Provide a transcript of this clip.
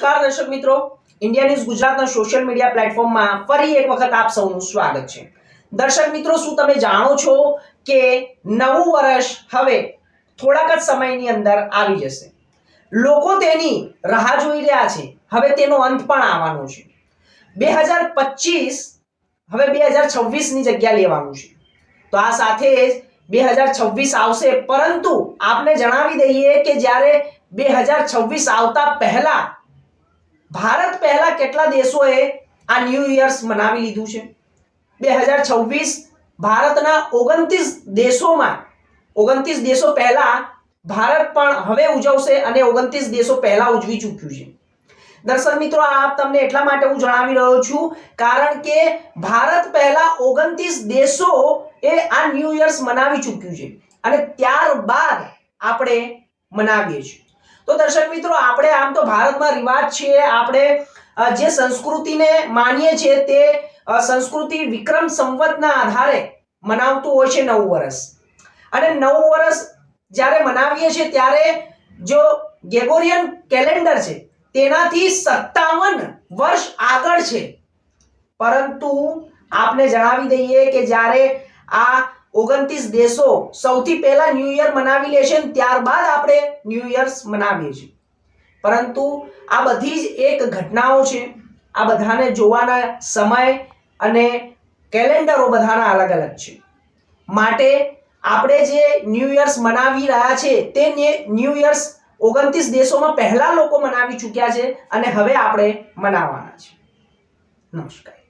નમસ્કાર દર્શક મિત્રો, ઇન્ડિયા ન્યૂઝ ગુજરાતના સોશિયલ મીડિયા પ્લેટફોર્મમાં ફરી એક વખત આપ સૌનું સ્વાગત છે। દર્શક મિત્રો, શું તમે જાણો છો કે નવું વર્ષ હવે થોડાક જ સમયની અંદર આવી જશે। લોકો તેની રાહ જોઈ રહ્યા છે। હવે તેનો અંત પણ આવવાનો છે। 2025 હવે 2026 ની જગ્યા લેવાનું છે। તો આ સાથે જ 2026 આવશે, પરંતુ આપને જણાવી દઈએ કે જ્યારે 2026 આવતા પહેલા ભારત પહેલા કેટલા દેશોએ આ ન્યૂ યર્સ મનાવી લીધું છે। 2026 ભારતના 29 દેશોમાં 29 દેશો પહેલા ભારત પણ હવે ઉજવશે અને 29 દેશો પહેલા ઉજવી ચૂક્યું છે। દર્શક મિત્રો, આ તમને એટલા માટે હું જણાવી રહ્યો છું કારણ કે ભારત પહેલા 29 દેશો એ આ ન્યૂ યર્સ મનાવી ચૂક્યું છે અને ત્યારબાદ આપણે મનાવીએ છીએ। તો દર્શક મિત્રો, આપણે આમ તો ભારતમાં રિવાજ છે, આપણે જે સંસ્કૃતિને માનીએ છીએ તે સંસ્કૃતિ વિક્રમ સંવતના આધારે મનાવતું હોય છે નવું વર્ષ। અને નવું વર્ષ જ્યારે મનાવીએ છીએ ત્યારે જો ગ્રેગોરિયન કેલેન્ડર છે તેનાથી 57 વર્ષ આગળ છે, પરંતુ આપને જણાવી દઈએ કે જ્યારે આ 29 દેશો સૌથી પહેલા ન્યૂ યર મનાવી લે છે અને ત્યારબાદ આપણે ન્યૂ યર્સ મનાવીએ છીએ, પરંતુ આ બધી જ એક ઘટનાઓ છે। આ બધાને જોવાના સમય અને કેલેન્ડરો બધાના અલગ અલગ છે, માટે આપણે જે ન્યૂ યર્સ મનાવી રહ્યા છે તે ન્યૂ યર્સ 29 દેશોમાં પહેલા લોકો મનાવી ચૂક્યા છે અને હવે આપણે મનાવવાના છે। નમસ્કાર।